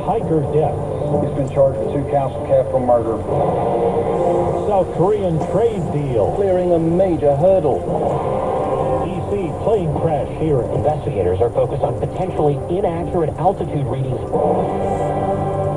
hiker death. He's been charged with 2 counts of capital murder. South Korean trade deal clearing a major hurdle. D.C. plane crash hearing. Investigators are focused on potentially inaccurate altitude readings.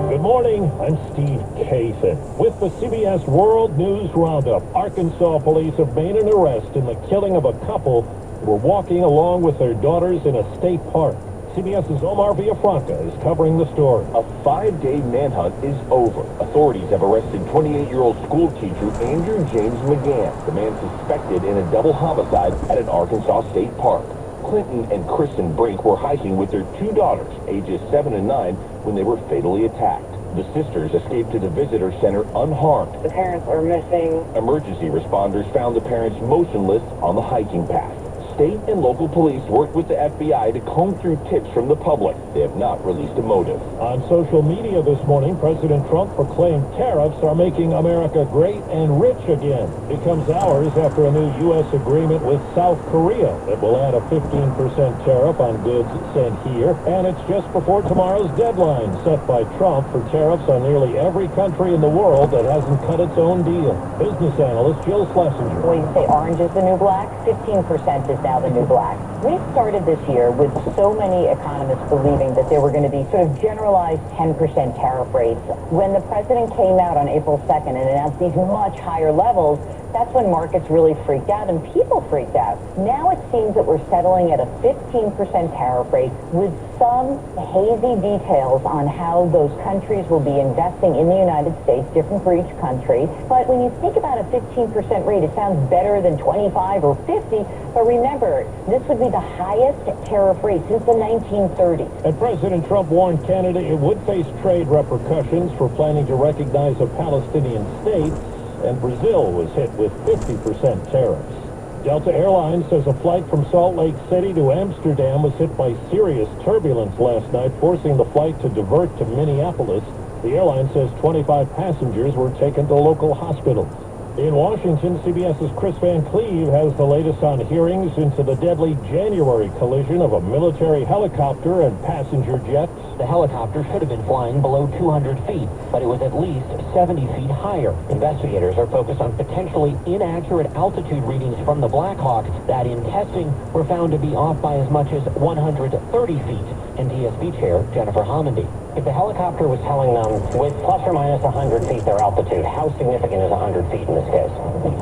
Good morning, I'm Steve Kathan. With the CBS World News Roundup, Arkansas police have made an arrest in the killing of a couple who were walking along with their daughters in a state park. CBS's Omar Villafranca is covering the story. A 5-day manhunt is over. Authorities have arrested 28-year-old school teacher Andrew James McGann, the man suspected in a double homicide at an Arkansas state park. Clinton and Kristen Brink were hiking with their 2 daughters, ages 7 and 9, when they were fatally attacked. The sisters escaped to the visitor center unharmed. The parents are missing. Emergency responders found the parents motionless on the hiking path. State and local police worked with the FBI to comb through tips from the public. They have not released a motive. On social media this morning, President Trump proclaimed tariffs are making America great and rich again. It comes hours after a new U.S. agreement with South Korea that will add a 15% tariff on goods sent here. And it's just before tomorrow's deadline set by Trump for tariffs on nearly every country in the world that hasn't cut its own deal. Business analyst Jill Schlesinger. When you say orange is the new black, 15% is now the new black. We started this year with so many economists believing that there were going to be sort of generalized 10% tariff rates. When the president came out on April 2nd and announced these much higher levels, that's when markets really freaked out and people freaked out. Now it seems that we're settling at a 15% tariff rate with some hazy details on how those countries will be investing in the United States, different for each country. But when you think about a 15% rate, it sounds better than 25 or 50. But remember, this would be the highest tariff rate since the 1930s. And President Trump warned Canada it would face trade repercussions for planning to recognize a Palestinian state. And Brazil was hit with 50% tariffs. Delta Airlines says a flight from Salt Lake City to Amsterdam was hit by serious turbulence last night, forcing the flight to divert to Minneapolis. The airline says 25 passengers were taken to local hospitals. In Washington, CBS's Chris Van Cleve has the latest on hearings into the deadly January collision of a military helicopter and passenger jets. The helicopter should have been flying below 200 feet, but it was at least 70 feet higher. Investigators are focused on potentially inaccurate altitude readings from the Black Hawk that in testing were found to be off by as much as 130 feet. NTSB Chair Jennifer Homendy. If the helicopter was telling them with plus or minus 100 feet their altitude, how significant is 100 feet in this case?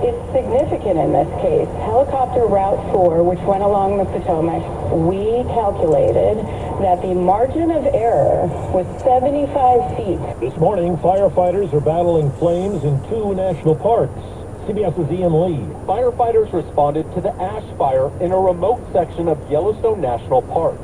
It's significant in this case. Helicopter Route 4, which went along the Potomac, we calculated that the margin of error was 75 feet. This morning, firefighters are battling flames in 2 national parks. CBS's Ian Lee. Firefighters responded to the ash fire in a remote section of Yellowstone National Park.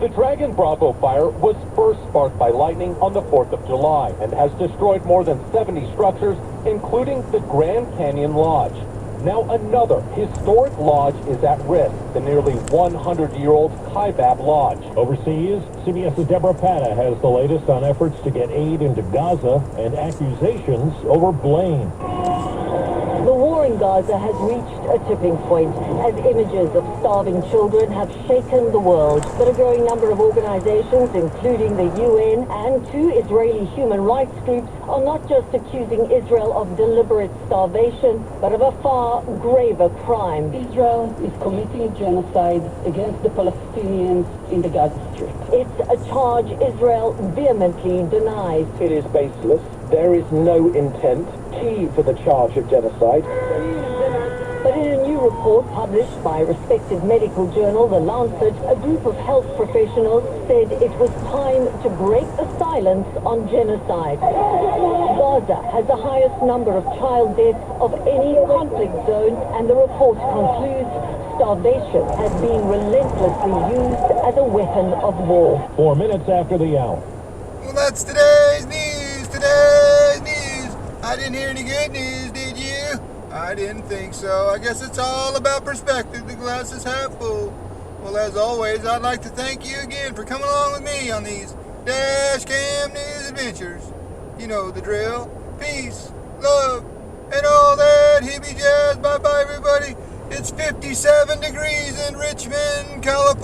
The Dragon Bravo fire was first sparked by lightning on the 4th of July and has destroyed more than 70 structures, including the Grand Canyon Lodge. Now another historic lodge is at risk, the nearly 100-year-old Kaibab Lodge. Overseas, CBS's Deborah Patta has the latest on efforts to get aid into Gaza and accusations over blame. The war in Gaza has reached a tipping point as images of starving children have shaken the world. But a growing number of organizations, including the UN and 2 Israeli human rights groups, are not just accusing Israel of deliberate starvation, but of a far graver crime. Israel is committing genocide against the Palestinians in the Gaza Strip. It's a charge Israel vehemently denies. It is baseless. There is no intent. Key for the charge of genocide. But in a new report published by a respected medical journal, The Lancet, a group of health professionals said it was time to break the silence on genocide. Gaza has the highest number of child deaths of any conflict zone, and the report concludes starvation has been relentlessly used as a weapon of war. 4 minutes after the hour. Well, that's today's news. I didn't hear any good news, did you? I didn't think so. I guess it's all about perspective. The glass is half full. Well, as always, I'd like to thank you again for coming along with me on these Dash Cam News adventures. You know the drill. Peace, love, and all that hippie jazz. Bye-bye, everybody. It's 57 degrees in Richmond, California.